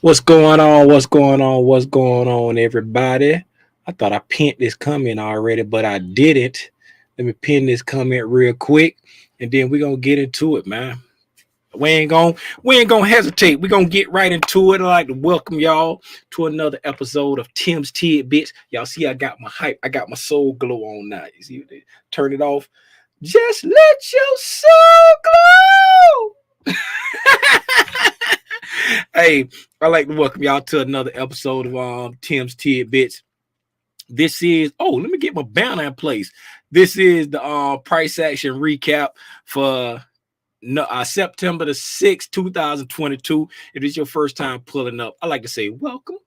What's going on? What's going on? What's going on, everybody? I thought I pinned this comment already, but I didn't. Let me pin this comment real quick, and then we're gonna get into it, man. We ain't gonna hesitate. We're gonna get right into it. I'd like to welcome y'all to another episode of Tim's Tidbits. Y'all see I got my hype, I got my soul glow on now. You see, turn it off. Just let your soul glow. Hey, I'd like to welcome y'all to another episode of Tim's Tidbits. This is let me get my banner in place. This is the price action recap for September the 6th, 2022. If it's your first time pulling up, I like to say welcome.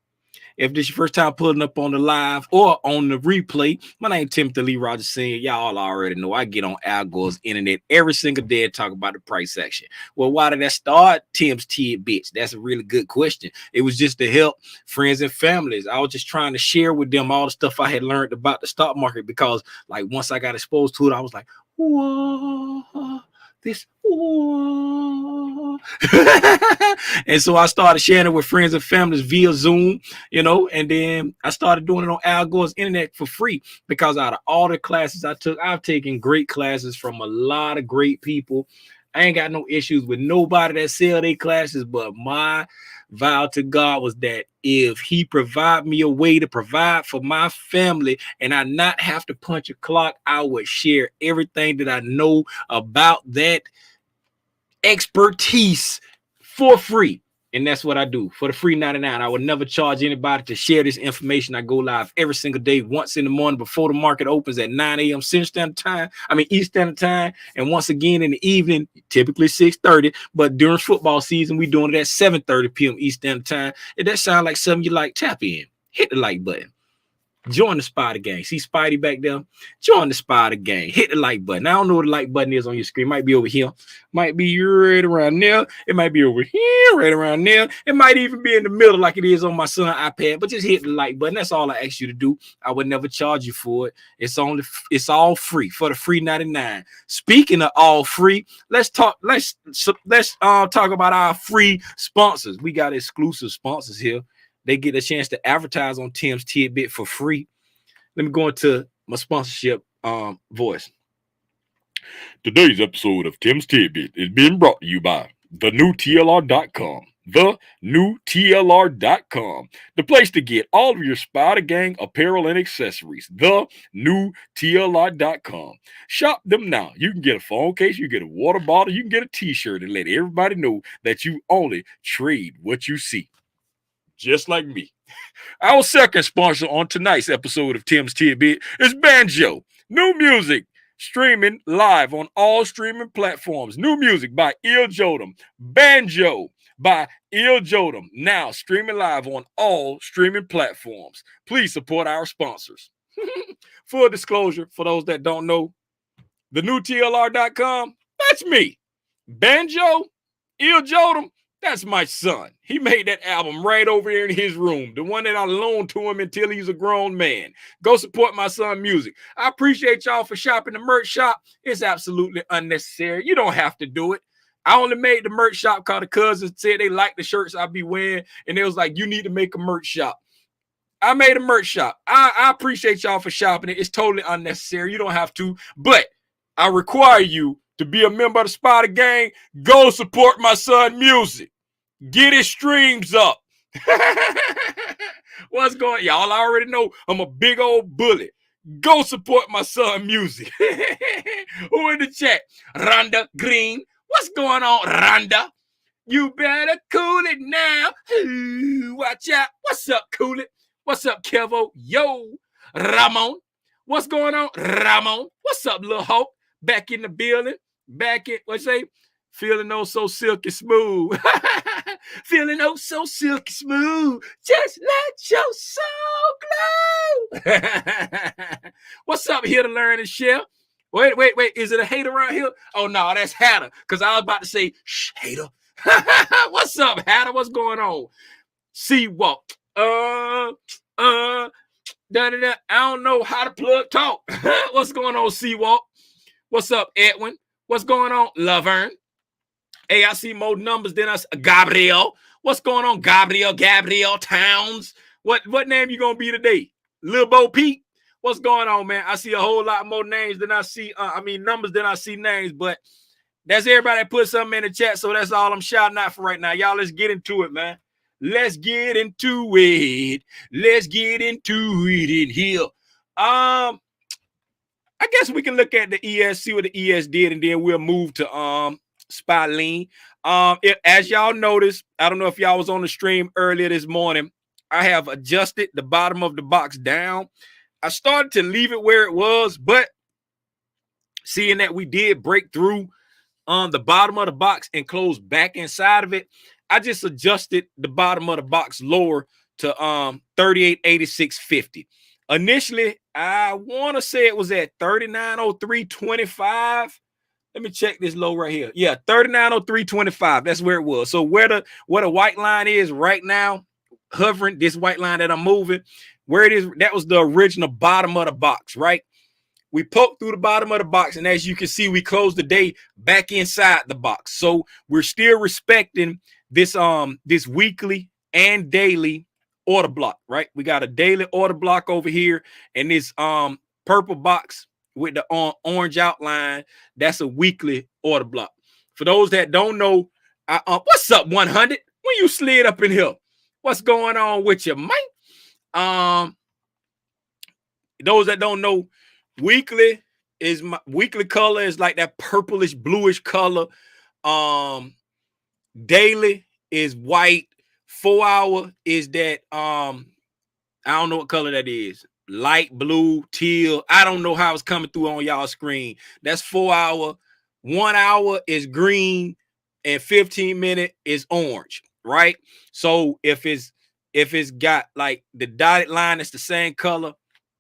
If this is your first time pulling up on the live or on the replay, my name is Timothy Lee Rogers Sr. Y'all already know I get on Al Gore's internet every single day and talk about the price action. Well, why did that start? Tim's Tidbits. That's a really good question. It was just to help friends and families. I was just trying to share with them all the stuff I had learned about the stock market because, like, once I got exposed to it, I was like, whoa. This and so I started sharing it with friends and families via Zoom, and then I started doing it on Al Gore's internet for free because out of all the classes I took, I've taken great classes from a lot of great people. I ain't got no issues with nobody that sell their classes, but my vow to God was that if he provide me a way to provide for my family and I not have to punch a clock, I would share everything that I know about that expertise for free. And that's what I do for the free 99. I would never charge anybody to share this information. I go live every single day, once in the morning before the market opens at 9 a.m. East Standard Time. And once again in the evening, typically 6:30. But during football season, we doing it at 7:30 p.m. East Standard Time. If that sounds like something you like, tap in. Hit the like button. Join the Spider Gang. See Spidey back there? Join the Spider Gang. Hit the like button. I don't know what the like button is on your screen. Might be over here. Might be right around there. It might be over here, right around there. It might even be in the middle like it is on my son's iPad. But just hit the like button. That's all I ask you to do. I would never charge you for it. It's all free for the free 99. Speaking of all free, let's talk about our free sponsors. We got exclusive sponsors here. They get a chance to advertise on Tim's Tidbit for free. Let me go into my sponsorship voice. Today's episode of Tim's Tidbit is being brought to you by thenewtlr.com. thenewtlr.com, the place to get all of your Spider Gang apparel and accessories. thenewtlr.com. Shop them now. You can get a phone case, you can get a water bottle, you can get a t-shirt and let everybody know that you only trade what you see. Just like me. Our second sponsor on tonight's episode of Tim's Tidbit is Banjo. New music streaming live on all streaming platforms. New music by Il Jodam. Banjo by Il Jodam. Now streaming live on all streaming platforms. Please support our sponsors. Full disclosure, for those that don't know, thenewtlr.com, that's me. Banjo, Il Jodam, that's my son. He made that album right over here in his room, the one that I loaned to him until he's a grown man. Go support my son's music. I appreciate y'all for shopping the merch shop. It's absolutely unnecessary. You don't have to do it. I only made the merch shop because the cousins said they liked the shirts I be wearing, and they was like, you need to make a merch shop. I made a merch shop. I appreciate y'all for shopping it. It's totally unnecessary. You don't have to, but I require you to be a member of the Spider Gang. Go support my son's music. Get his streams up. What's going on? Y'all already know I'm a big old bully. Go support my son's music. Who in the chat? Rhonda Green. What's going on, Rhonda? You better cool it now. Ooh, watch out. What's up, cool it? What's up, Kevo? Yo, Ramon. What's going on, Ramon? What's up, Lil Hope? Back in the building. What's say? Feeling oh so silky smooth. Feeling oh so silky smooth. Just let your soul glow. What's up, here to learn and share? Wait. Is it a hater around here? Oh, no, that's Hatter. Because I was about to say, shh, hater. What's up, Hatter? What's going on? C-Walk. I don't know how to plug talk. What's going on, C-Walk? What's up, Edwin? What's going on, Laverne? Hey, I see more numbers than us. Gabriel. What's going on, Gabriel Towns? What name you gonna be today? Lil Bo Peep? What's going on, man? I see a whole lot more names than I see. Numbers than I see names, but that's everybody that put something in the chat. So that's all I'm shouting out for right now. Y'all, let's get into it, man. Let's get into it. Let's get into it in here. I guess we can look at the ES, see what the ES did, and then we'll move to SPY lean. As y'all noticed, I don't know if y'all was on the stream earlier this morning. I have adjusted the bottom of the box down. I started to leave it where it was, but seeing that we did break through on the bottom of the box and close back inside of it, I just adjusted the bottom of the box lower to 38.8650. Initially, I want to say it was at 39.0325. Let me check this low right here. Yeah, 39.0325. That's where it was. So where the white line is right now, hovering, this white line that I'm moving, where it is, that was the original bottom of the box, right? We poked through the bottom of the box, and as you can see, we closed the day back inside the box. So we're still respecting this this weekly and daily order block, right? We got a daily order block over here, and this purple box with the orange outline, that's a weekly order block. For those that don't know, what's up, 100? When you slid up in here, what's going on with you, man? Those that don't know, weekly is my weekly color is like that purplish bluish color. Daily is white. 4 hour is that I don't know what color that is. Light blue, teal. I don't know how it's coming through on y'all screen. That's 4 hour. 1 hour is green, and 15 minute is orange, right? So if it's got like the dotted line that's the same color,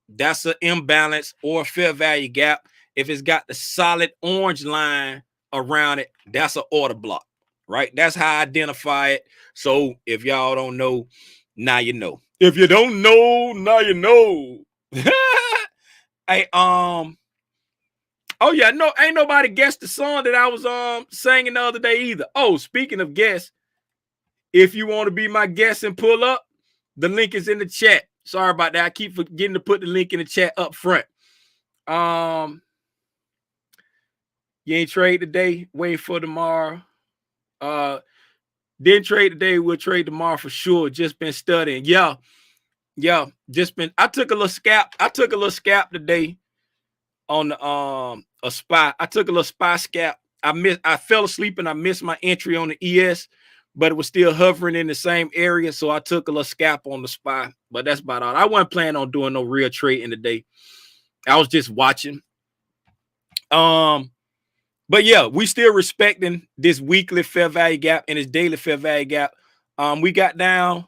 that's an imbalance or a fair value gap. If it's got the solid orange line around it, that's an order block, right? That's how I identify it. So if y'all don't know, now you know. If you don't know, now you know. Hey, oh yeah, no, ain't nobody guessed the song that I was singing the other day either. Oh, speaking of guests, if you want to be my guest and pull up, the link is in the chat. Sorry about that. I keep forgetting to put the link in the chat up front. You ain't trade today, waiting for tomorrow. Didn't trade today, we'll trade tomorrow for sure. Just been studying. Yeah. Just been, I took a little scalp today on the a SPY. I took a little SPY scalp. I fell asleep and I missed my entry on the ES, but it was still hovering in the same area. So I took a little scalp on the SPY, but that's about all. I wasn't planning on doing no real trading today. I was just watching. But yeah, we still respecting this weekly fair value gap and this daily fair value gap. We got down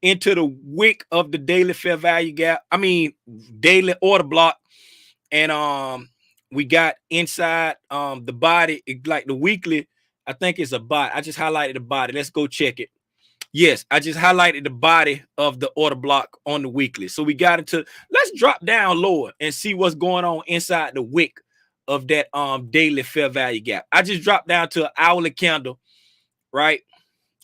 into the wick of the daily fair value gap. I mean, daily order block. And we got inside the body, like the weekly, I think it's a bot. I just highlighted the body. Let's go check it. Yes, I just highlighted the body of the order block on the weekly. So we got into, let's drop down lower and see what's going on inside the wick of that daily fair value gap. I just dropped down to an hourly candle, right?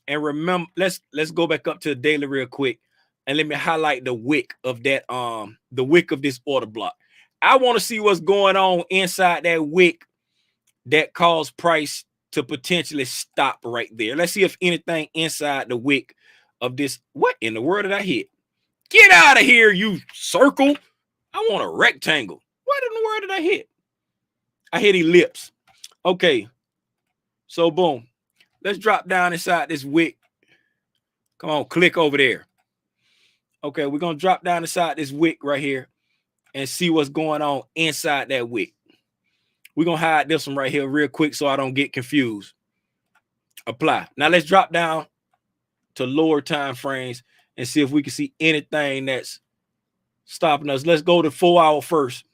And remember, let's go back up to the daily real quick, and let me highlight the wick of that the wick of this order block. I want to see what's going on inside that wick that caused price to potentially stop right there. Let's see if anything inside the wick of this. What in the world did I hit? Get out of here, you circle. I want a rectangle. What in the world did I hit? I hit ellipse. Okay. So boom. Let's drop down inside this wick. Come on, click over there. Okay, we're going to drop down inside this wick right here and see what's going on inside that wick. We're going to hide this one right here real quick so I don't get confused. Apply. Now let's drop down to lower time frames and see if we can see anything that's stopping us. Let's go to 4 hour first.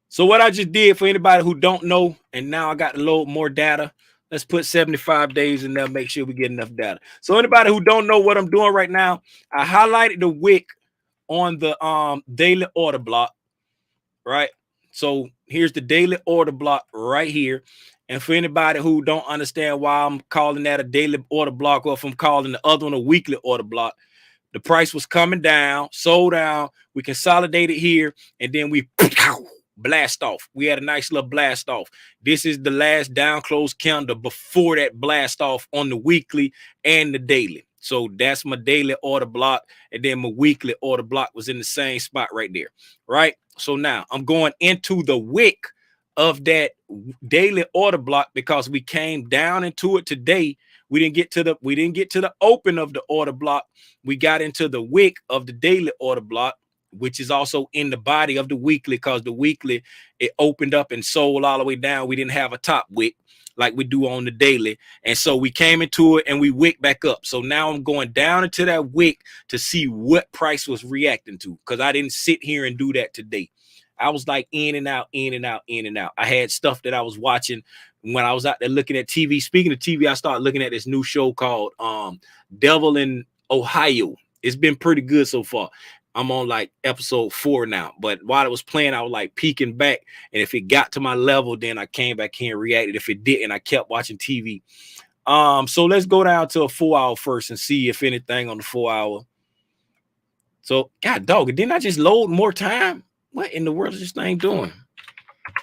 So what I just did, for anybody who don't know, and now I got to load more data, let's put 75 days in there, make sure we get enough data. So anybody who don't know what I'm doing right now, I highlighted the wick on the daily order block, right? So here's the daily order block right here. And for anybody who don't understand why I'm calling that a daily order block, or if I'm calling the other one a weekly order block, the price was coming down, sold down. We consolidated here, and then we blast off. We had a nice little blast off. This is the last down close candle before that blast off on the weekly and the daily. So that's my daily order block, and then my weekly order block was in the same spot right there, right? So now I'm going into the wick of that daily order block because we came down into it today. We didn't get to the open of the order block. We got into the wick of the daily order block, which is also in the body of the weekly, because the weekly, it opened up and sold all the way down. We didn't have a top wick like we do on the daily. And so we came into it and we wick back up. So now I'm going down into that wick to see what price was reacting to, because I didn't sit here and do that today. I was like in and out, in and out, in and out. I had stuff that I was watching when I was out there looking at TV. Speaking of TV, I started looking at this new show called Devil in Ohio. It's been pretty good so far. I'm on like episode 4 now, but while it was playing, I was like peeking back, and if it got to my level, then I came back here and reacted. If it didn't, I kept watching TV. So let's go down to a 4 hour first and see if anything on the 4 hour. So, God dog, didn't I just load more time? What in the world is this thing doing?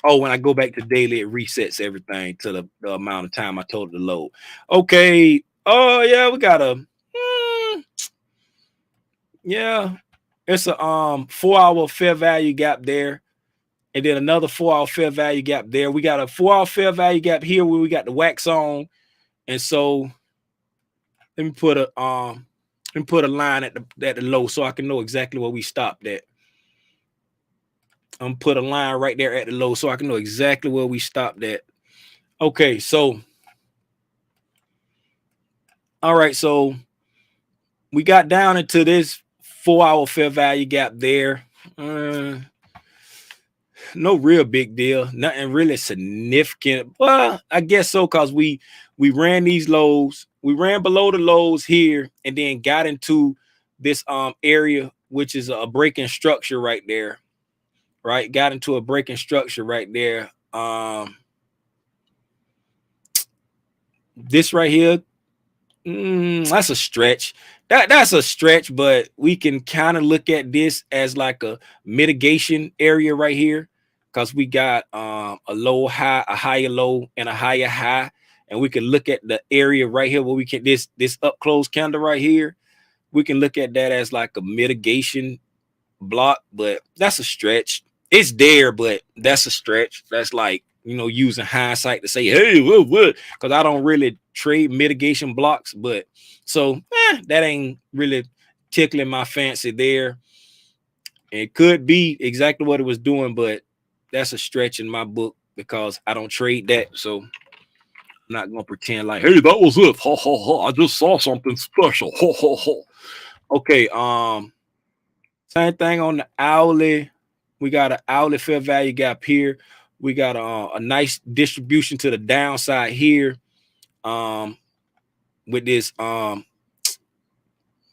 Oh, when I go back to daily, it resets everything to the amount of time I told it to load. Okay. Oh yeah, we got a yeah. It's a 4 hour fair value gap there, and then another 4 hour fair value gap there. We got a 4 hour fair value gap here where we got the wax on, and so let me put a line at the low so I can know exactly where we stopped at. I'm put a line right there at the low so I can know exactly where we stopped at. Okay, so all right, so we got down into this 4 hour fair value gap there. No real big deal, nothing really significant. Well, I guess so, because we ran these lows, we ran below the lows here, and then got into this area, which is a breaking structure right there. Right, got into a breaking structure right there. This right here, that's a stretch. That's a stretch, but we can kind of look at this as like a mitigation area right here, because we got a low high, a higher low, and a higher high, and we can look at the area right here where we can this up close candle right here. We can look at that as like a mitigation block, but that's a stretch. It's there, but that's a stretch. That's like, using hindsight to say, hey, what? Because I don't really trade mitigation blocks, but so that ain't really tickling my fancy there. It could be exactly what it was doing, but that's a stretch in my book because I don't trade that. So I'm not gonna pretend like, hey, that was it. Ha ha ha. I just saw something special. Ha ha ha. Okay, same thing on the hourly. We got an hourly fair value gap here. We got a nice distribution to the downside here, with this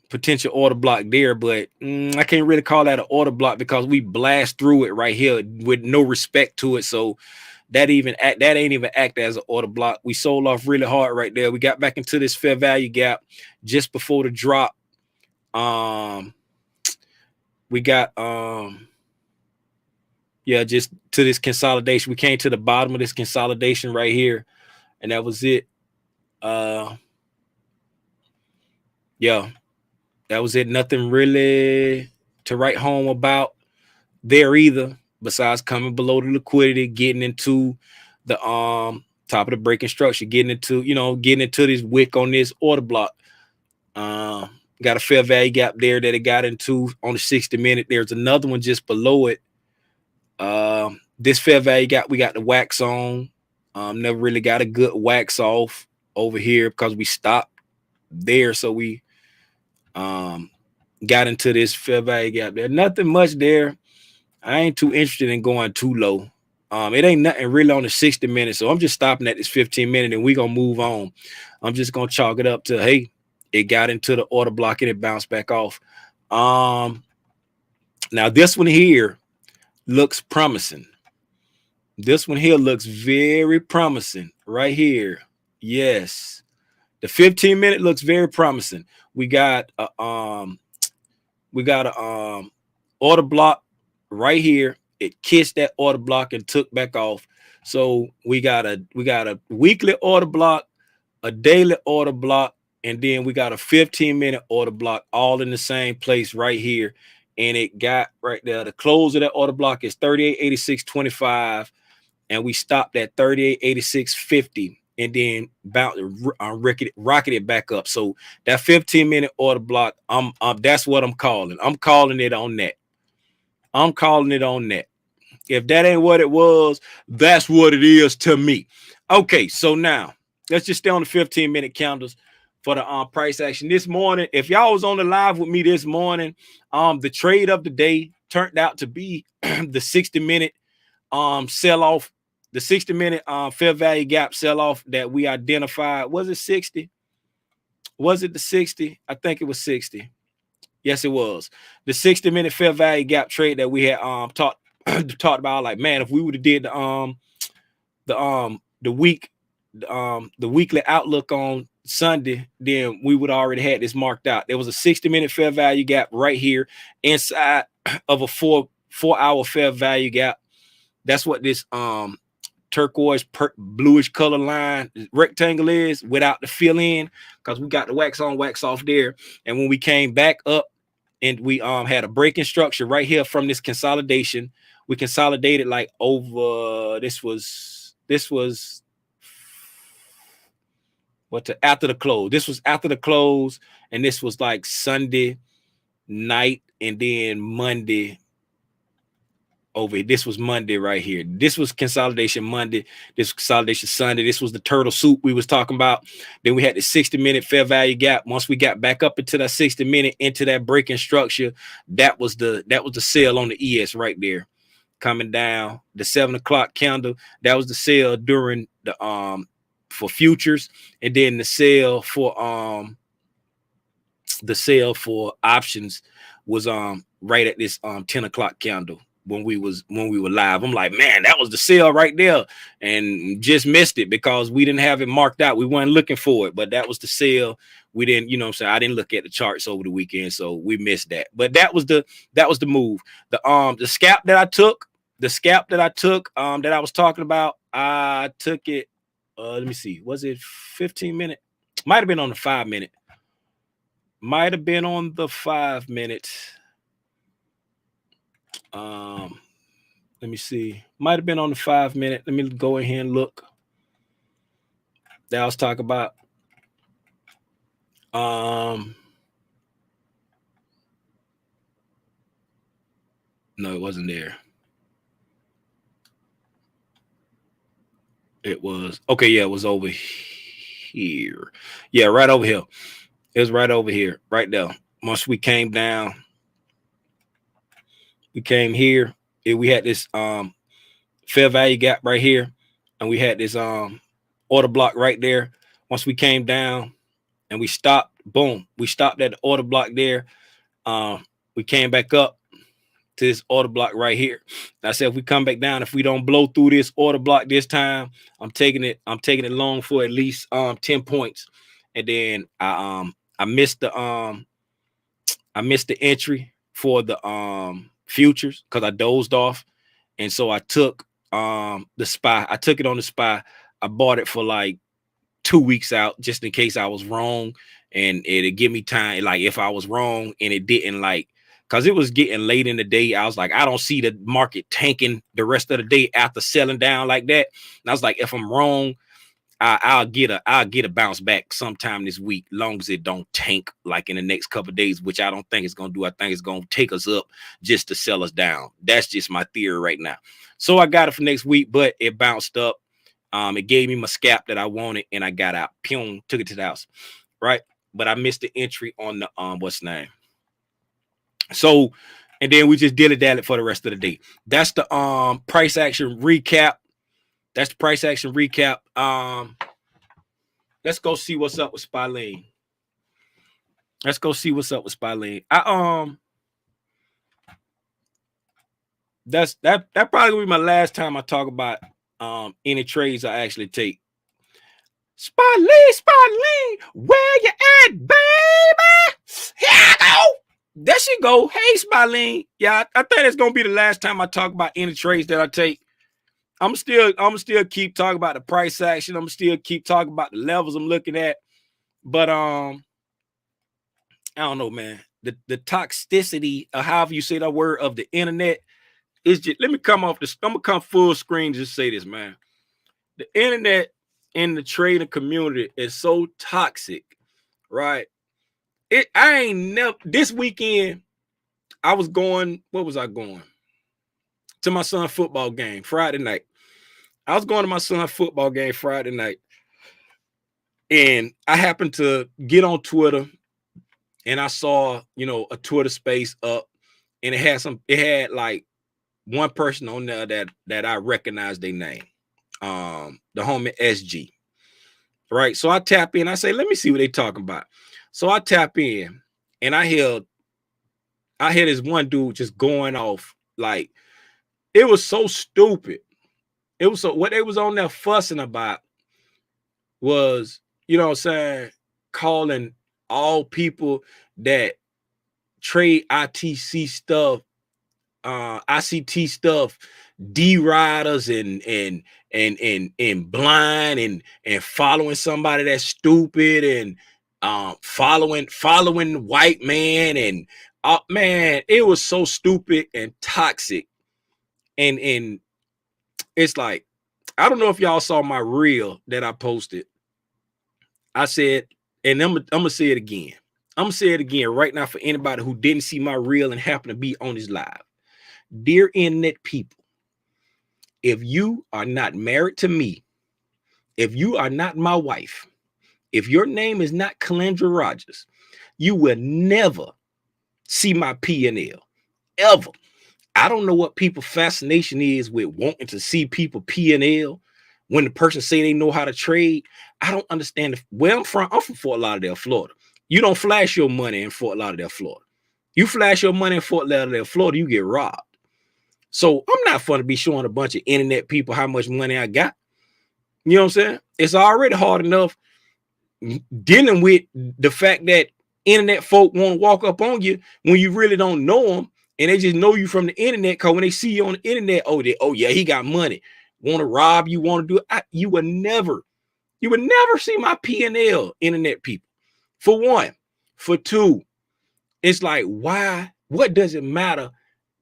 potential order block there, but I can't really call that an order block because we blast through it right here with no respect to it. So that ain't even act as an order block. We sold off really hard right there. We got back into this fair value gap just before the drop. We got just to this consolidation. We came to the bottom of this consolidation right here, and that was it. That was it. Nothing really to write home about there either, besides coming below the liquidity, getting into the top of the breaking structure, getting into this wick on this order block. Got a fair value gap there that it got into on the 60-minute. There's another one just below it. This fair value gap, we got the wax on. Never really got a good wax off over here because we stopped there. So we got into this fair value gap there. Nothing much there. I ain't too interested in going too low. It ain't nothing really on the 60-minute. So I'm just stopping at this 15-minute and we're going to move on. I'm just going to chalk it up to, hey, it got into the order block and it bounced back off. Now this one here looks promising. This one here looks very promising right here. Yes. The 15-minute looks very promising. We got a order block right here. It kissed that order block and took back off. So we got a weekly order block, a daily order block, and then we got a 15-minute order block all in the same place right here. And it got right there. The close of that order block is 38.86.25, and we stopped at 38.86.50. And then rocketed back up. So that 15-minute order block, that's what I'm calling. I'm calling it on that. I'm calling it on that. If that ain't what it was, that's what it is to me. Okay, so now let's just stay on the 15-minute candles for the price action this morning. If y'all was on the live with me this morning, the trade of the day turned out to be the 60-minute sell off. The 60-minute fair value gap sell-off that we identified. Was it 60? Was it the 60? I think it was 60. Yes, it was. The 60-minute fair value gap trade that we had talked about. Like, man, if we would have did the weekly outlook on Sunday, then we would already had this marked out. There was a 60-minute fair value gap right here inside of a four-hour fair value gap. That's what this turquoise bluish color line rectangle is without the fill in, because we got the wax on wax off there. And when we came back up and we had a breaking structure right here from this consolidation, we consolidated like over this was after the close. This was after the close, and this was like Sunday night, and then Monday over. This was Monday right here. This was consolidation Monday. This was consolidation Sunday. This was the turtle soup we was talking about. Then we had the 60-minute fair value gap. Once we got back up into that 60-minute, into that breaking structure, that was the sell on the ES right there, coming down. The 7 o'clock candle, that was the sell during the for futures, and then the sell for options was right at this 10 o'clock candle. When we were live, I'm like, man, that was the sale right there, and just missed it because we didn't have it marked out. We weren't looking for it, but that was the sale. We didn't, you know what I'm saying? I didn't look at the charts over the weekend, so we missed that. But that was the move. The scalp that I took, that I was talking about, I took it. Let me see. Was it 15-minute? Might have been on the 5-minute. Might have been on the 5-minute. Let me see. Might have been on the 5-minute. Let me go ahead and look. That I was talking about. No, it wasn't there. It was okay. Yeah, it was over here. Yeah, right over here. It was right over here, right there. Once we came down, we came here. We had this fair value gap right here, and we had this order block right there. Once we came down and we stopped, boom, we stopped at the order block there. We came back up to this order block right here. I said, if we come back down, if we don't blow through this order block this time, I'm taking it long for at least 10 points. And then I missed the entry for the futures because I dozed off. And so I took the SPY. I took it on the SPY. I bought it for like 2 weeks out just in case I was wrong, and it'd give me time. Like if I was wrong and it didn't, like, because it was getting late in the day, I was like, I don't see the market tanking the rest of the day after selling down like that. And I was like, if I'm wrong, I'll get a bounce back sometime this week, long as it don't tank like in the next couple of days, which I don't think it's gonna do. I think it's gonna take us up just to sell us down. That's just my theory right now. So I got it for next week, but it bounced up. It gave me my scalp that I wanted, and I got out. Pew, took it to the house, right? But I missed the entry on the what's the name. So, and then we just dilly-dally for the rest of the day. That's the price action recap. That's the price action recap. Let's go see what's up with SPY Lane. Let's go see what's up with SPY Lane. that probably will be my last time I talk about any trades I actually take. Spotly, where you at, baby? Here I go. There she go. Hey, Spotly. Yeah, I think that's gonna be the last time I talk about any trades that I take. I'm still keep talking about the price action. I'm still keep talking about the levels I'm looking at. But I don't know, man. The toxicity, or however you say that word, of the internet is just. Let me come off this. I'm gonna come full screen. Just say this, man. The internet in the trading community is so toxic, right? I ain't never. This weekend, I was going. What was I going? To my son's football game Friday night. I was going to my son's football game Friday night, and I happened to get on Twitter, and I saw, a Twitter space up, and it had like one person on there that I recognized their name, the homie SG, right? So I tap in, I say, let me see what they talking about. So I tap in, and I hear this one dude just going off, like, it was so stupid. It was so, what they was on there fussing about was, you know what I'm saying, calling all people that trade ITC stuff, ICT stuff, D riders and blind and following somebody that's stupid, and following white man, and man, it was so stupid and toxic. And it's like, I don't know if y'all saw my reel that I posted. I said, and I'm gonna say it again. I'm gonna say it again right now for anybody who didn't see my reel and happen to be on this live. Dear internet people, if you are not married to me, if you are not my wife, if your name is not Calendra Rogers, you will never see my P&L, ever. I don't know what people's fascination is with wanting to see people P&L when the person say they know how to trade. I don't understand. Where I'm from Fort Lauderdale, Florida. You don't flash your money in Fort Lauderdale, Florida. You flash your money in Fort Lauderdale, Florida, you get robbed. So I'm not fun to be showing a bunch of internet people how much money I got. You know what I'm saying? It's already hard enough dealing with the fact that internet folk want to walk up on you when you really don't know them, and they just know you from the internet, because when they see you on the internet, oh yeah, he got money, want to rob you, want to do it. You would never see my P&L, internet people. For one. For two, it's like, why? What does it matter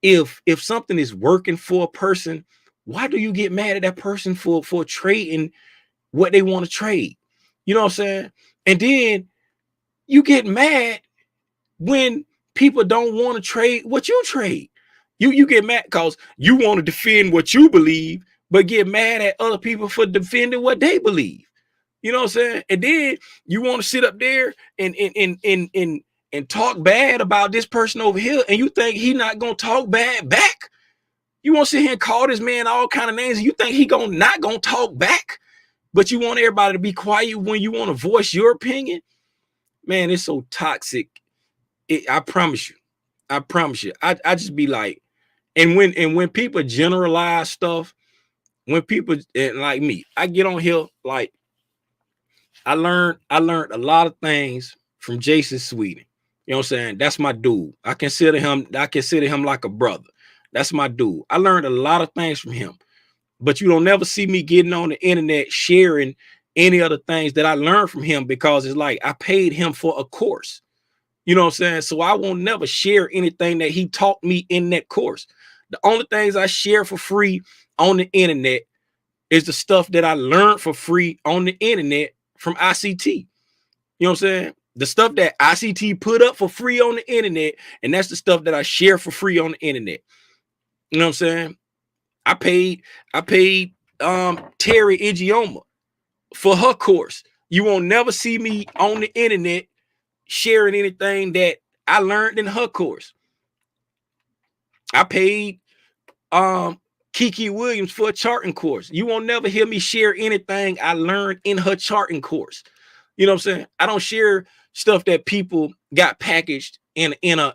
if something is working for a person? Why do you get mad at that person for trading what they want to trade? You know what I'm saying? And then you get mad when people don't want to trade what you trade. You get mad because you want to defend what you believe, but get mad at other people for defending what they believe. You know what I'm saying? And then you want to sit up there and talk bad about this person over here, and you think he not gonna talk bad back. You want to sit here and call this man all kind of names, and you think he not gonna talk back, but you want everybody to be quiet when you want to voice your opinion. Man, it's so toxic. I promise you. I just be like, and when people generalize stuff, when people like me, I get on here, like, I learned a lot of things from Jason Sweden. You know what I'm saying? That's my dude. I consider him like a brother. That's my dude. I learned a lot of things from him. But you don't never see me getting on the internet sharing any other things that I learned from him, because it's like I paid him for a course. You know what I'm saying? So I won't never share anything that he taught me in that course. The only things I share for free on the internet is the stuff that I learned for free on the internet from ICT. You know what I'm saying? The stuff that ICT put up for free on the internet, and that's the stuff that I share for free on the internet. You know what I'm saying? I paid Terry Igioma for her course. You won't never see me on the internet sharing anything that I learned in her course. I paid Kiki Williams for a charting course. You won't never hear me share anything I learned in her charting course. You know what I'm saying? I don't share stuff that people got packaged in a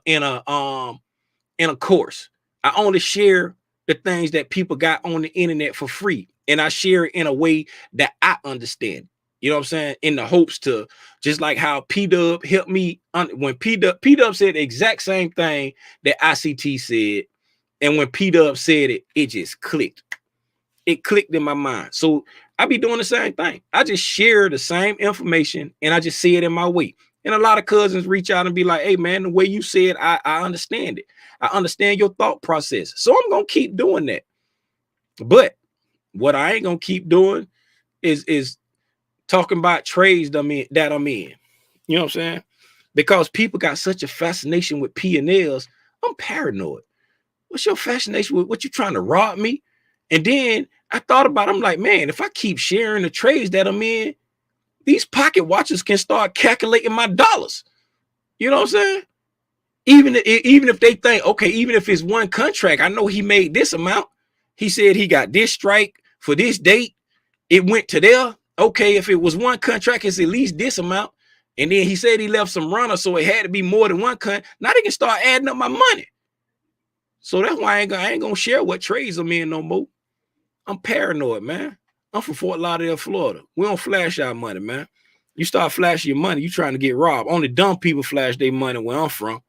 course. I only share the things that people got on the internet for free, and I share it in a way that I understand. You know what I'm saying? In the hopes to, just like how PDub helped me when PDub said the exact same thing that ICT said, and when PDub said it, it just clicked. It clicked in my mind. So I be doing the same thing. I just share the same information and I just say it in my way. And a lot of cousins reach out and be like, hey man, the way you said, I understand it. I understand your thought process. So I'm gonna keep doing that. But what I ain't gonna keep doing is talking about trades that I'm in. You know what I'm saying? Because people got such a fascination with P&Ls. I'm paranoid. What's your fascination with? What you trying to rob me? And then I thought about it, I'm like, man, if I keep sharing the trades that I'm in, these pocket watchers can start calculating my dollars. You know what I'm saying? Even if they think, okay, even if it's one contract, I know he made this amount. He said he got this strike for this date. It went to there. Okay, if it was one contract, it's at least this amount. And then he said he left some runners, so it had to be more than one contract. Now they can start adding up my money. So that's why I ain't gonna share what trades I'm in no more. I'm paranoid, man. I'm from Fort Lauderdale, Florida. We don't flash our money, man. You start flashing your money, you trying to get robbed. Only dumb people flash their money where I'm from.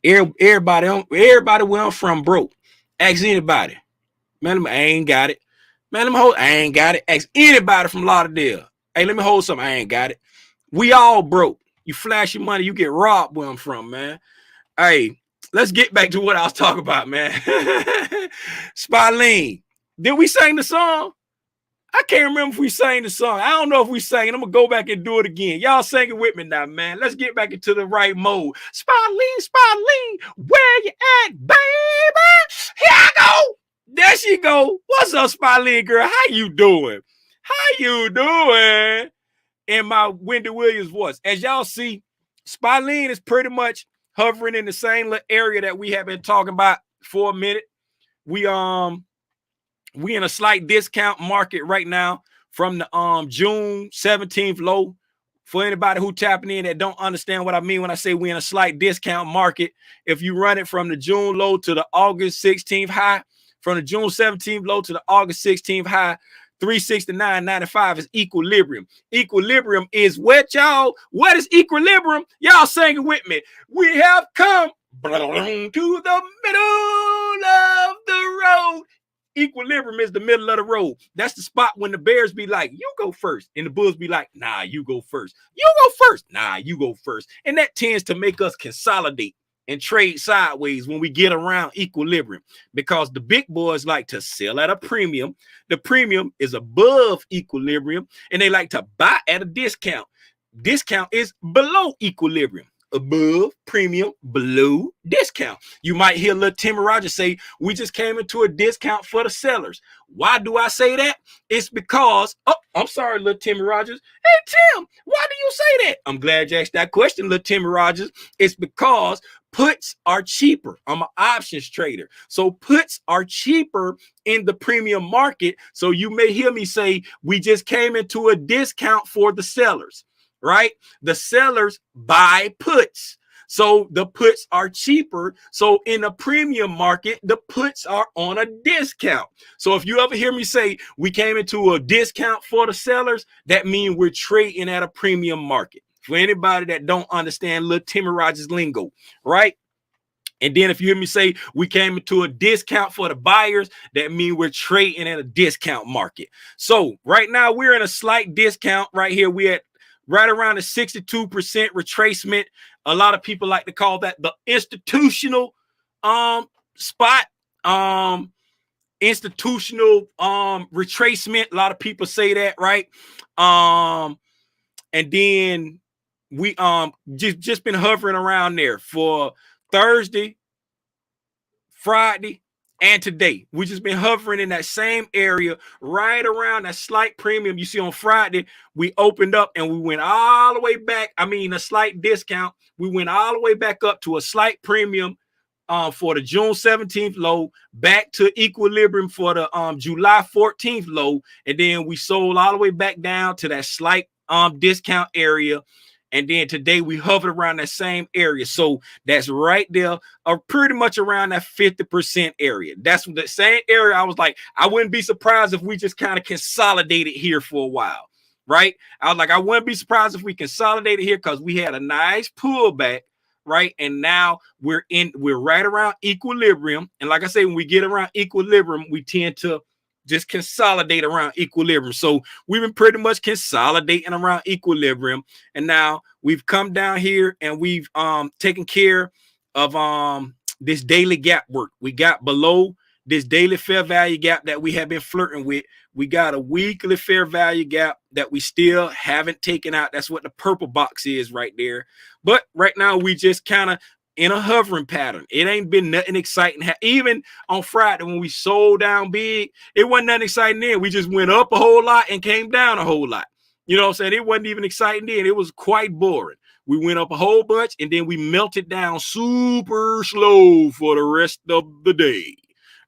Everybody where I'm from broke. Ask anybody. Man, I ain't got it. Man, I ain't got it. Ask anybody from Lauderdale. Hey, let me hold something. I ain't got it. We all broke. You flash your money, you get robbed where I'm from, man. Hey, let's get back to what I was talking about, man. Spalene. Did we sing the song? I can't remember if we sang the song. I don't know if we sang it. I'm going to go back and do it again. Y'all sing it with me now, man. Let's get back into the right mode. Spalene, where you at, baby? Here I go. There she go. What's up, Spalene, girl? How you doing? How you doing? In my Wendy Williams voice. As y'all see, Spalene is pretty much hovering in the same little area that we have been talking about for a minute. We in a slight discount market right now from the June 17th low. For anybody who tapping in that don't understand what I mean when I say we in a slight discount market, if you run it from the June low to the August 16th high, from the June 17th low to the August 16th high, 369.95 is equilibrium. Equilibrium is what, y'all? What is equilibrium? Y'all sing it with me. We have come to the middle of the road. Equilibrium is the middle of the road. That's the spot when the Bears be like, you go first. And the Bulls be like, nah, you go first. You go first. Nah, you go first. And that tends to make us consolidate and trade sideways when we get around equilibrium, because the big boys like to sell at a premium. The premium is above equilibrium, and they like to buy at a discount. Discount is below equilibrium. Above premium, below discount. You might hear little Timmy Rogers say, we just came into a discount for the sellers. Why do I say that? It's because, oh, I'm sorry, little Timmy Rogers. Hey, Tim, why do you say that? I'm glad you asked that question, little Timmy Rogers. It's because puts are cheaper. I'm an options trader. So puts are cheaper in the premium market. So you may hear me say, we just came into a discount for the sellers. Right? The sellers buy puts. So the puts are cheaper. So in a premium market, the puts are on a discount. So if you ever hear me say we came into a discount for the sellers, that means we're trading at a premium market. For anybody that don't understand little Timmy Rogers lingo, right? And then if you hear me say we came into a discount for the buyers, that means we're trading at a discount market. So right now we're in a slight discount right here. We're at right around the 62% retracement. A lot of people like to call that the institutional spot. Institutional retracement. A lot of people say that, right? And then we just been hovering around there for Thursday, Friday, and today. We just been hovering in that same area, right around that slight premium. You see on Friday, we opened up and we went all the way back. I mean, a slight discount. We went all the way back up to a slight premium for the June 17th low, back to equilibrium for the July 14th low. And then we sold all the way back down to that slight discount area. And then today we hovered around that same area. So that's right there, pretty much around that 50% area. That's the same area. I was like, I wouldn't be surprised if we just kind of consolidated here for a while, right? I was like, I wouldn't be surprised if we consolidated here because we had a nice pullback, right? And now we're right around equilibrium. And like I say, when we get around equilibrium, we tend to just consolidate around equilibrium. So we've been pretty much consolidating around equilibrium. And now we've come down here and we've taken care of this daily gap work. We got below this daily fair value gap that we have been flirting with. We got a weekly fair value gap that we still haven't taken out. That's what the purple box is right there. But right now we just kind of in a hovering pattern. It ain't been nothing exciting. Even on Friday when we sold down big, it wasn't nothing exciting then. We just went up a whole lot and came down a whole lot. You know what I'm saying? It wasn't even exciting then. It was quite boring. We went up a whole bunch and then we melted down super slow for the rest of the day.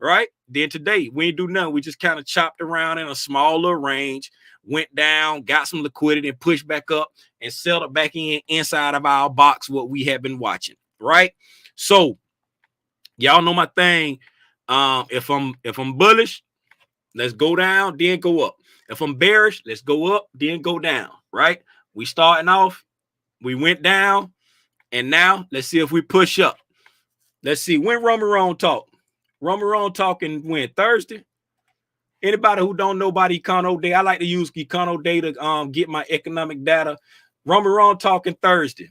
Right? Then today we ain't do nothing. We just kind of chopped around in a smaller range, went down, got some liquidity and pushed back up and settled back inside of our box what we have been watching. Right? So y'all know my thing. If I'm bullish, let's go down, then go up. If I'm bearish, let's go up, then go down. Right? We starting off, we went down, and now let's see if we push up. Let's see when Romeron talk. Romeron talking when? Thursday? Anybody who don't know about Econo Day, I like to use Econo Day to get my economic data. Romeron talking Thursday,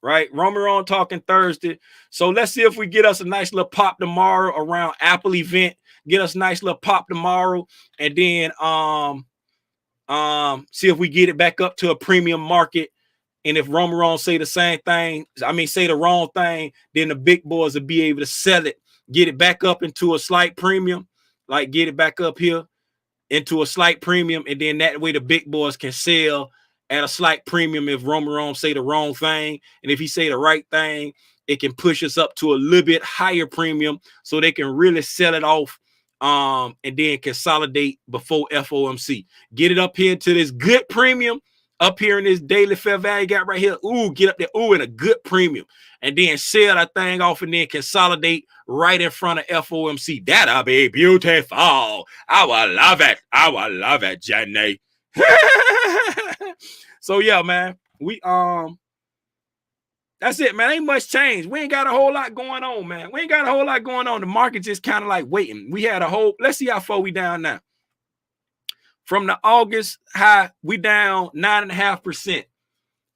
right? Romeron talking Thursday. So let's see if we get us a nice little pop tomorrow around Apple event. Get us a nice little pop tomorrow, and then see if we get it back up to a premium market. And if Romeron say the same thing, say the wrong thing, then the big boys will be able to sell it, get it back up into a slight premium, like get it back up here into a slight premium. And then that way the big boys can sell at a slight premium if Romeron say the wrong thing. And if he say the right thing, it can push us up to a little bit higher premium so they can really sell it off and then consolidate before FOMC. Get it up here to this good premium. Up here in this daily fair value gap right here. Ooh, get up there. Ooh, in a good premium. And then sell that thing off and then consolidate right in front of FOMC. That'll be beautiful. I will love it. I will love it, Jenny. So yeah, man. We that's it, man. Ain't much change. We ain't got a whole lot going on, man. We ain't got a whole lot going on. The market just kind of like waiting. We had a whole, let's see how far we down now. From the August high, we down 9.5%.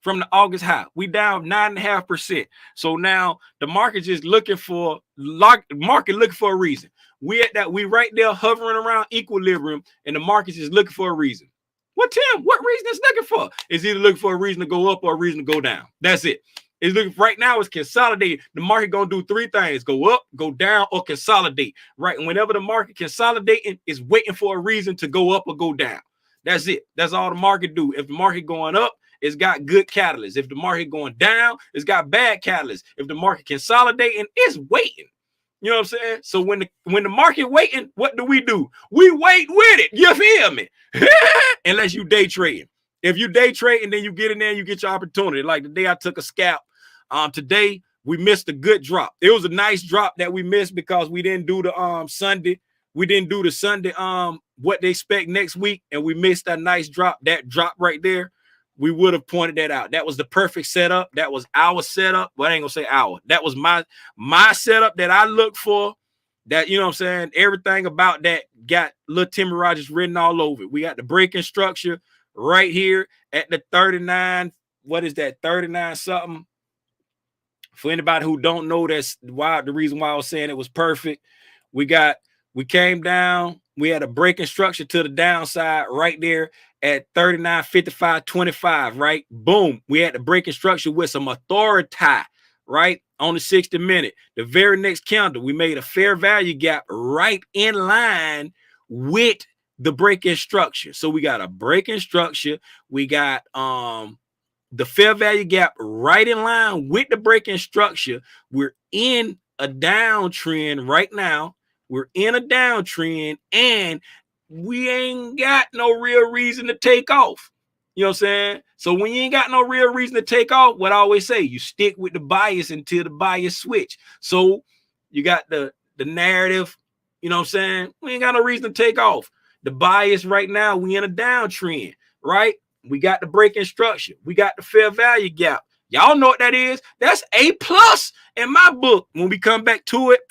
From the August high, we down 9.5%. So now the market just looking for a reason. We right there hovering around equilibrium, and the market is looking for a reason. What Tim? What reason it's looking for? It's either looking for a reason to go up or a reason to go down. That's it. It's looking right now. It's consolidated. The market gonna do three things: go up, go down, or consolidate. Right. And whenever the market consolidating, it's waiting for a reason to go up or go down. That's it. That's all the market do. If the market going up, it's got good catalysts. If the market going down, it's got bad catalysts. If the market consolidating, it's waiting. You know what I'm saying? So when the market waiting, what do? We wait with it. You feel me? Unless you day trading. If you day trade and then you get in there and you get your opportunity. Like the day I took a scalp. Today we missed a good drop. It was a nice drop that we missed because we didn't do the Sunday. We didn't do the Sunday what they expect next week, and we missed that nice drop. That drop right there, we would have pointed that out. That was the perfect setup. That was our setup. Well, I ain't gonna say our. That was my setup that I looked for. That, you know what I'm saying? Everything about that got little Timmy Rogers written all over it. We got the breaking structure right here at the 39. What is that? 39 something. For anybody who don't know, that's why the reason why I was saying it was perfect. We came down. We had a breaking structure to the downside right there at 39, 55, 25, right? Boom. We had the breaking structure with some authority, right? On the 60-minute. The very next candle, we made a fair value gap right in line with the breaking structure. So we got a breaking structure. We got the fair value gap right in line with the breaking structure. We're in a downtrend right now. We're in a downtrend and we ain't got no real reason to take off. You know what I'm saying? So when you ain't got no real reason to take off, what I always say, you stick with the bias until the bias switch. So you got the narrative, you know what I'm saying? We ain't got no reason to take off. The bias right now, we in a downtrend, right? We got the breaking structure. We got the fair value gap. Y'all know what that is. That's A+ in my book. When we come back to it,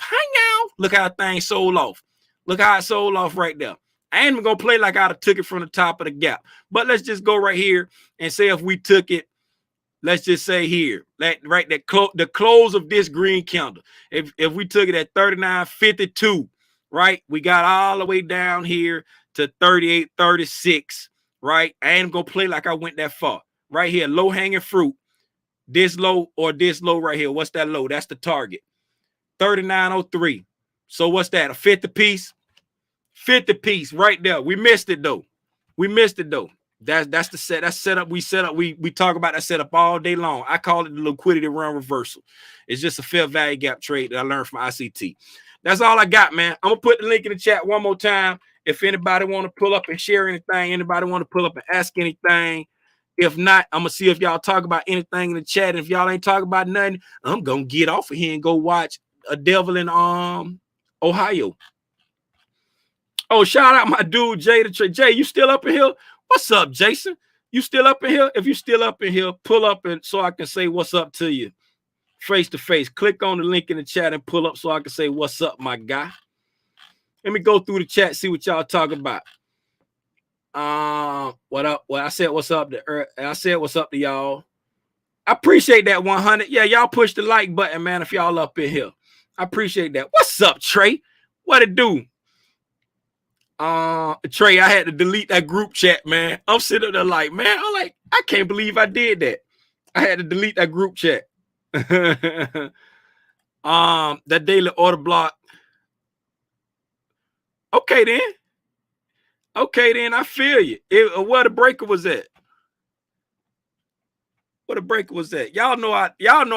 look how things sold off. Look how it sold off right there. I ain't even gonna play like I'd have took it from the top of the gap. But let's just go right here and say if we took it, let's just say here, the close of this green candle. If we took it at 39.52, right? We got all the way down here to 38.36, right? I ain't gonna play like I went that far. Right here, low hanging fruit. This low or this low right here. What's that low? That's the target. 39.03. So what's that? A 50 piece? 50 piece right there. We missed it though. That's the set. That's set up. We talk about that setup all day long. I call it the liquidity run reversal. It's just a fair value gap trade that I learned from ICT. That's all I got, man. I'm gonna put the link in the chat one more time. If anybody want to pull up and share anything, anybody want to pull up and ask anything. If not, I'm gonna see if y'all talk about anything in the chat. If y'all ain't talking about nothing, I'm gonna get off of here and go watch A Devil in Ohio. Oh, shout out my dude Jay the Trey. Jay, you still up in here? What's up, Jason? You still up in here? If you still up in here, pull up and so I can say what's up to you face to face. Click on the link in the chat and pull up so I can say what's up, my guy. Let me go through the chat, see what y'all talk about. What up? Well, I said what's up to y'all. I appreciate that 100. Yeah, y'all push the like button, man. If y'all up in here, I appreciate that. What's up, Trey? What it do? Trey, I had to delete that group chat, man. I'm sitting there like, man, I can't believe I did that. I had to delete that group chat. That daily order block. Okay, then. I feel you. Where the breaker was at? Y'all know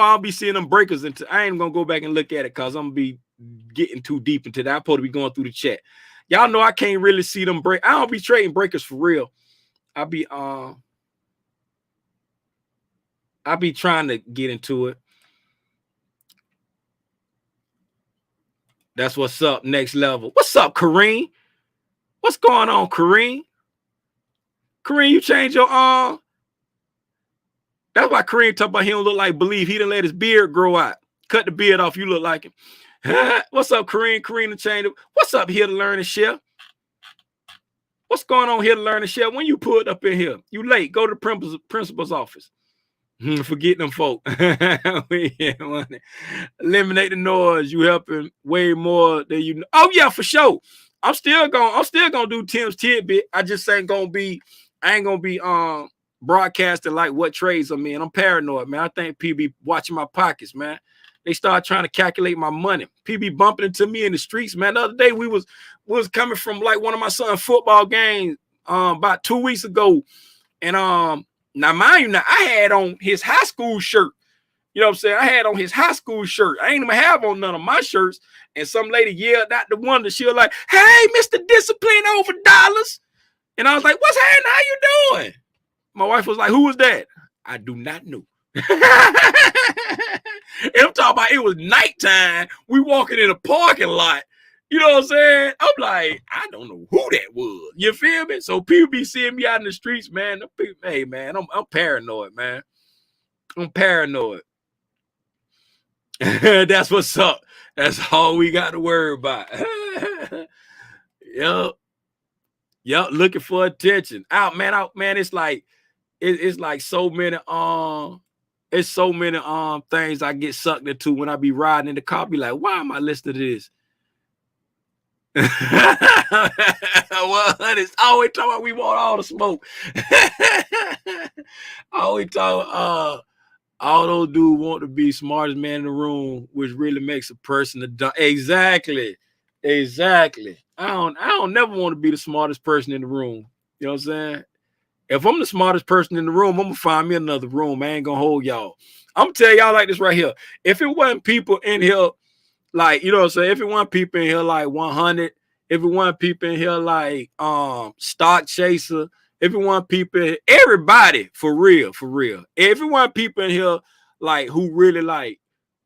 I'll be seeing them breakers into. I ain't gonna go back and look at it because I'm gonna be getting too deep into that. I'm supposed to be going through the chat. Y'all know I can't really see them break. I don't be trading breakers for real. I be trying to get into it. That's what's up. Next level. What's up, Kareem? What's going on, Kareem? Kareem, you changed your That's why Kareem talk about he don't look like Believe. He didn't let his beard grow out. Cut the beard off. You look like him. What's up, Kareem? Kareem the change. What's up, Here to Learn and Share? What's going on, Here to Learn and Share? When you pulled up in here, you late. Go to the principal's office. Forget them folk. Eliminate the noise. You helping way more than you know. Oh yeah, for sure. I'm still gonna do Tim's tidbit. I just ain't gonna be broadcasting like what trades I'm in. I'm paranoid, man. I think PB watching my pockets, man. They start trying to calculate my money. PB bumping into me in the streets, man. The other day we was coming from like one of my son's football games about 2 weeks ago. And now mind you, I had on his high school shirt. You know what I'm saying? I had on his high school shirt. I ain't even have on none of my shirts. And some lady yelled out the window. She was like, "Hey, Mr. Discipline over dollars." And I was like, "What's happening? How you doing?" My wife was like, "Who was that?" I do not know. And I'm talking about it was nighttime. We walking in a parking lot. You know what I'm saying? I'm like, I don't know who that was. You feel me? So people be seeing me out in the streets, man. Hey, man, I'm paranoid, man. I'm paranoid. That's what's up. That's all we got to worry about. Yup. Looking for attention. Out, man. It's like so many it's so many things I get sucked into when I be riding in the car. Be like, why am I listening to this? Well, it's always talking about we want all the smoke. Always talking all those dudes want to be smartest man in the room, which really makes a person a dumb. Exactly. I don't never want to be the smartest person in the room. You know what I'm saying? If I'm the smartest person in the room, I'm gonna find me another room. I ain't gonna hold y'all. I'm gonna tell y'all like this right here. If it wasn't people in here, like, you know what I'm saying? If it wasn't people in here like 100, if it wasn't people in here like Stock Chaser, everyone people, everybody for real. Everyone people in here like who really like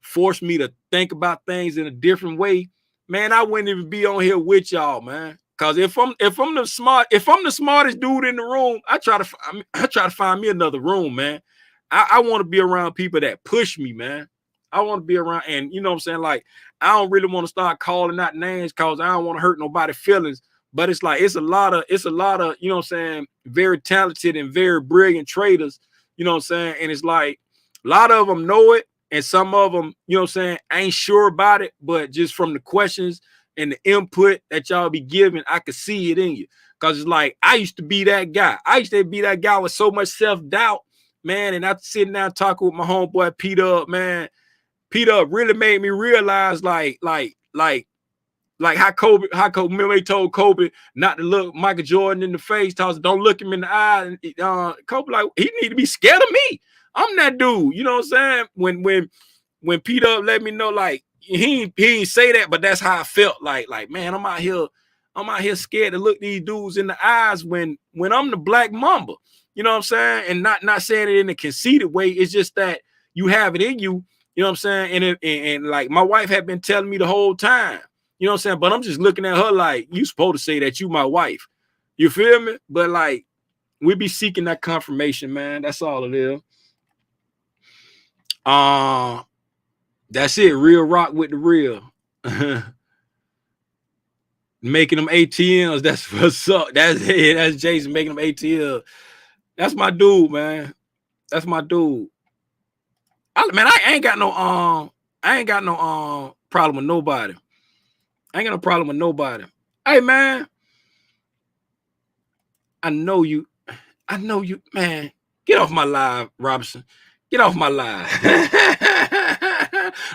forced me to think about things in a different way, man, I wouldn't even be on here with y'all, man. Cause if I'm the smartest dude in the room, I try to find me another room, man. I want to be around people that push me, man. I want to be around, and you know what I'm saying? Like, I don't really want to start calling out names because I don't want to hurt nobody's feelings. But it's like it's a lot of, you know what I'm saying, very talented and very brilliant traders, you know what I'm saying? And it's like a lot of them know it, and some of them, you know what I'm saying, ain't sure about it, but just from the questions and the input that y'all be giving, I could see it in you. Because it's like I used to be that guy. I used to be that guy with so much self-doubt, man. And I sitting down talking with my homeboy PDub, man. PDub really made me realize like how Kobe remember he told Kobe not to look Michael Jordan in the face, don't look him in the eye. And Kobe like, he need to be scared of me. I'm that dude, you know what I'm saying? When PDub let me know, like he ain't say that, but that's how I felt. Like man, I'm out here scared to look these dudes in the eyes when I'm the Black Mamba. You know what I'm saying? And not saying it in a conceited way. It's just that you have it in you. You know what I'm saying? And like my wife had been telling me the whole time. You know what I'm saying? But I'm just looking at her like, you supposed to say that you my wife. You feel me? But like, we be seeking that confirmation, man. That's all it is. That's it. Real rock with the real. Making them ATMs. That's what's up. That's it. That's Jason making them ATMs. That's my dude, man. That's my dude. I ain't got no problem with nobody. I ain't got no problem with nobody. Hey, man. I know you, man. Get off my live, Robinson. Get off my live.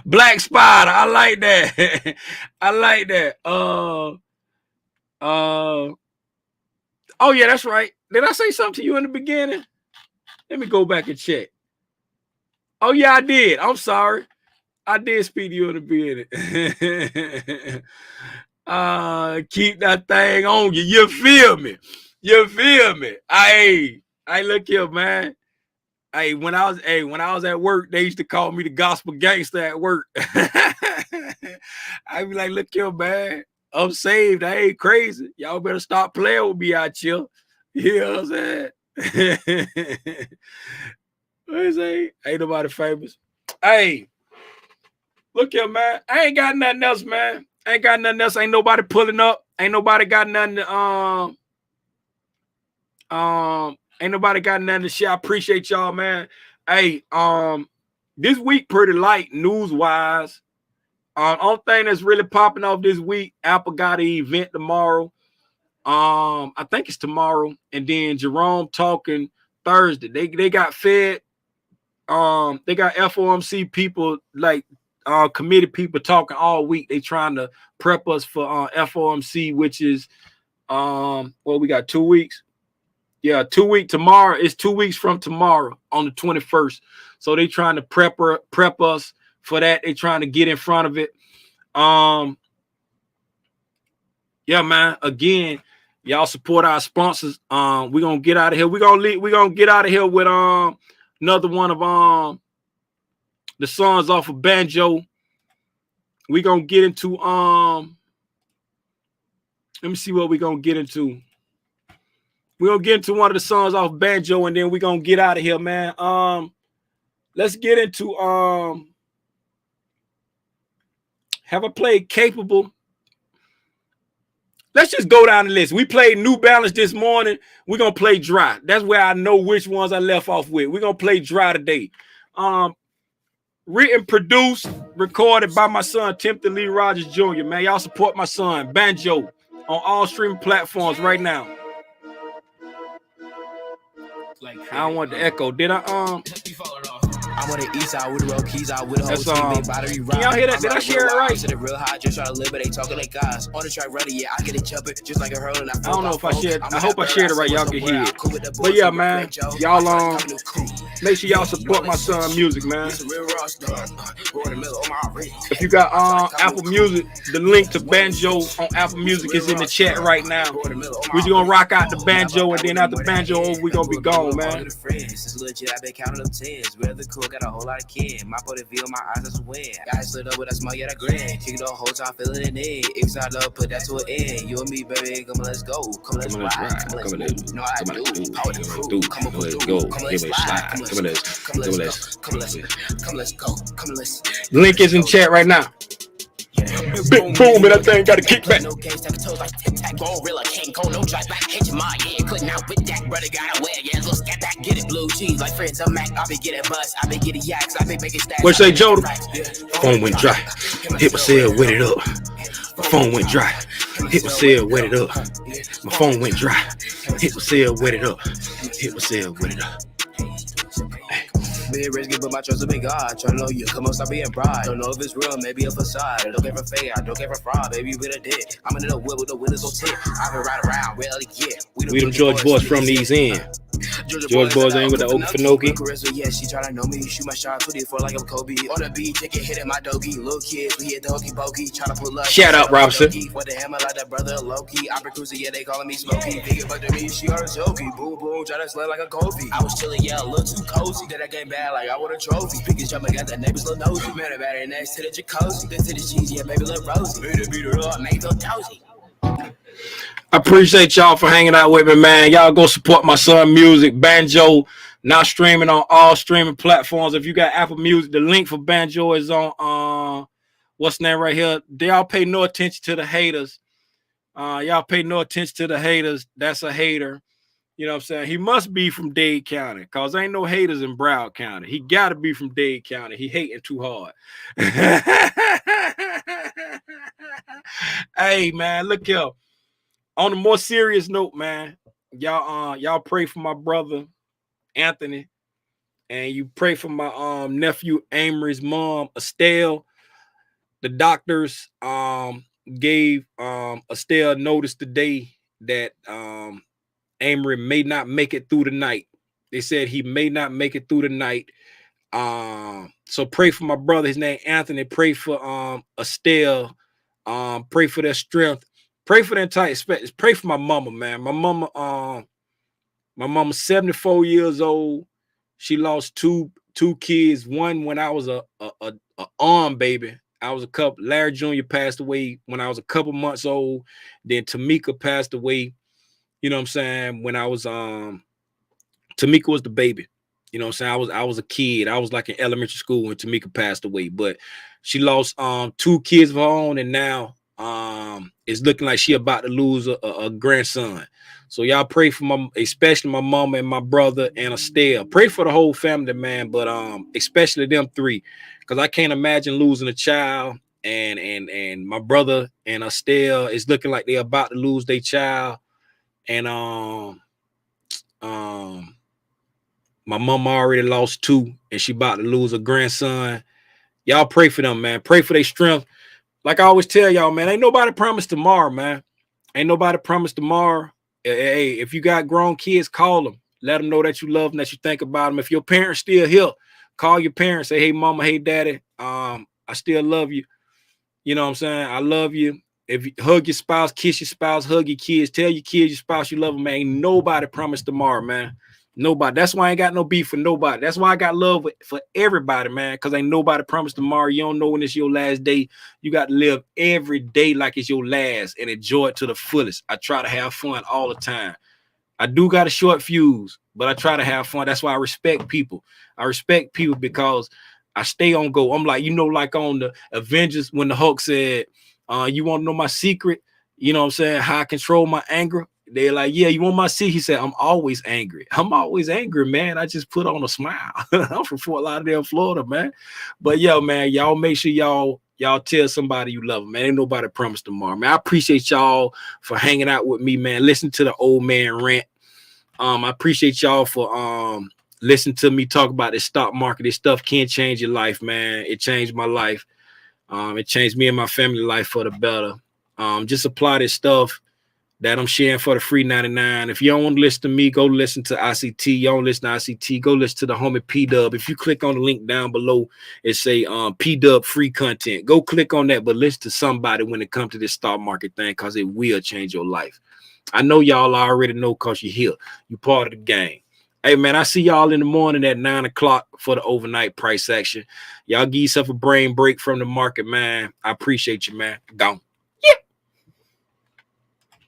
Black Spider. I like that. I like that. Oh yeah, that's right. Did I say something to you in the beginning? Let me go back and check. Oh yeah, I did. I'm sorry. I did speak to you in the beginning. Keep that thing on you. You feel me? You feel me? Hey, look here, man. Hey, when I was at work, they used to call me the gospel gangster at work. I be like, look here, man. I'm saved. I ain't crazy. Y'all better stop playing with me out here. You know what I'm saying? What is it? Ain't nobody famous. Hey, look here, man. I ain't got nothing else, man. Ain't got nothing else. Ain't nobody pulling up. Ain't nobody got nothing to, ain't nobody got nothing to share. I appreciate y'all, man. Hey, this week pretty light news-wise. Only thing that's really popping off this week, Apple got an event tomorrow. I think it's tomorrow. And then Jerome talking Thursday. They got fed. They got FOMC people, like committed people talking all week. They trying to prep us for FOMC, which is we got 2 weeks. Yeah, 2 weeks tomorrow. It's 2 weeks from tomorrow on the 21st. So they trying to prep us for that. They trying to get in front of it. Yeah, man. Again, y'all support our sponsors. We're gonna get out of here. We're gonna get out of here with another one of the songs off of Banjo. We're gonna get into let me see what we're gonna get into. We're gonna get into one of the songs off Banjo, and then we're gonna get out of here, man. Let's get into have I played Capable? Let's just go down the list. We played New Balance this morning. We're gonna play Dry. That's where I know which ones I left off with. We're gonna play Dry today. Written, produced, recorded by my son Timothy Lee Rogers Jr. Man, y'all support my son Banjo on all streaming platforms right now. Like, I don't want the echo. Did I I'm on the east side with the road keys out with the whole team. Battery ride. Y'all hear that? Did I share it right? To the real high, just try to live, but they talking like guys. On the track running, yeah, I get it jumping just like a hurling. I don't know if I shared. I hope I shared it right. Y'all can hear it. But yeah, man, y'all Make sure y'all support my son music, man. If you got Apple Music, the link to Banjo on Apple Music is in the chat right now. We're just gonna rock out the banjo, and then after banjo over, we gonna be gone, man. It's legit, I've been counting up tens. Really cool, got a whole lot of kin. My point of view, my eyes, that's a win. Guys slid up with a smile, yet I grin. Kick the whole time, feeling it in. If I love, put that to an end. You and me, baby, come on, let's go. Come on, let's ride. Come on, let's move. No, I do. Power the crew. Come on, let's go. Come on, let's slide. Come on, let's go. Come on, let's go. Come on, let's. Link is in chat right now. Big boom, and that thing got a kickback. No games, take a toe like tic tac, gorilla, can't go, no drive back, hit your mind, yeah, couldn't out with that, brother, got away, yeah, go step back, get it, blue cheese, like friends, I'm Mac, I be getting buzz, I be getting yaks, I be making stacks. What say, Joe? Phone went dry, hit my cell, wet it up. My phone went dry, hit my cell, wet it up. My phone went dry, hit my cell, wet it up. Hit my cell, wet it up. Be risky, but my trust will be God. Try to know you, come on, stop being pride. Don't know if it's real, maybe a facade. I don't care for fake, I don't care for fraud. Baby, with a dick. I'm in the whip with the windows on tip. I've been right around, really, yeah. We them George boys from these end. George boys ain't with the Okefenokee. Yeah, she try to know me. Shoot my shot, 24 like I'm Kobe. On the beat, take it, hit at my doggy. Little kids, we hit the hokey pokey. Try to pull up. Shout out, Robson. What the hammer like that brother Loki. I've been cruising, yeah, they calling me Smokey. Bigger but to me, she are a jokey. Boom, boom, try to slay like a Kobe. I was chilling, yeah, a little too cozy. Then I came bad like I want a trophy. Pickers jumping, got that neighbor's little nosy. Man, about it next to the jacuzzi. Then to the cheese, yeah, baby, little rosy. Beat her up, make feel dozy. I appreciate y'all for hanging out with me, man. Y'all go support my son music. Banjo now streaming on all streaming platforms. If you got Apple Music, the link for Banjo is on what's the name right here. Y'all pay no attention to the haters. Y'all pay no attention to the haters. That's a hater. You know what I'm saying? He must be from Dade County, because ain't no haters in Broward County. He got to be from Dade County. He hating too hard. Hey, man, look here. On a more serious note, man, y'all pray for my brother, Anthony, and you pray for my nephew, Amory's mom, Estelle. The doctors gave Estelle notice today that Amory may not make it through the night. They said he may not make it through the night. So pray for my brother. His name Anthony. Pray for Estelle. Pray for their strength. Pray for the entire expect. Pray for my mama, man. My mama's 74 years old. She lost two kids. One when I was a baby. I was a couple. Larry Jr. passed away when I was a couple months old. Then Tamika passed away. You know what I'm saying? When I was Tamika was the baby. You know what I'm saying? I was a kid. I was like in elementary school when Tamika passed away. But she lost 2 kids of her own, and now it's looking like she about to lose a grandson. So y'all pray for especially my mama and my brother and Estelle. Pray for the whole family, man, but especially them 3, because I can't imagine losing a child. And my brother and Estelle is looking like they're about to lose their child. And my mama already lost 2, and she about to lose a grandson. Y'all pray for them, man. Pray for their strength. Like I always tell y'all, man, ain't nobody promised tomorrow, man. Ain't nobody promised tomorrow. Hey, if you got grown kids, call them. Let them know that you love them, that you think about them. If your parents still here, call your parents. Say, hey, mama, hey, daddy, I still love you. You know what I'm saying? I love you. If you hug your spouse, kiss your spouse, hug your kids, tell your kids, your spouse you love them, man. Ain't nobody promised tomorrow, man. Nobody. That's why I ain't got no beef for nobody. That's why I got love for everybody, man, because ain't nobody promised tomorrow. You don't know when it's your last day. You got to live every day like it's your last and enjoy it to the fullest. I try to have fun all the time. I do got a short fuse, but I try to have fun. That's why I respect people. I respect people because I stay on go. I'm like, like on the Avengers when the Hulk said, you want to know my secret? You know what I'm saying? How I control my anger? They're like, yeah, you want my secret? He said, I'm always angry. I'm always angry, man. I just put on a smile. I'm from Fort Lauderdale, Florida, man. But yeah, man, y'all make sure y'all tell somebody you love them, man. Ain't nobody promised tomorrow, man. I appreciate y'all for hanging out with me, man. Listen to the old man rant. I appreciate y'all for listening to me talk about this stock market. This stuff can change your life, man. It changed my life. It changed me and my family life for the better. Just apply this stuff. that I'm sharing for the free 99. If you don't want to listen to me, go listen to ICT. You don't listen to ICT, go listen to the homie PDub. If you click on the link down below, it say PDub free content. Go click on that, but listen to somebody when it comes to this stock market thing, because it will change your life. I know y'all already know because you're here. You part of the game. Hey, man, I see y'all in the morning at 9 o'clock for the overnight price action. Y'all give yourself a brain break from the market, man. I appreciate you, man. Gone.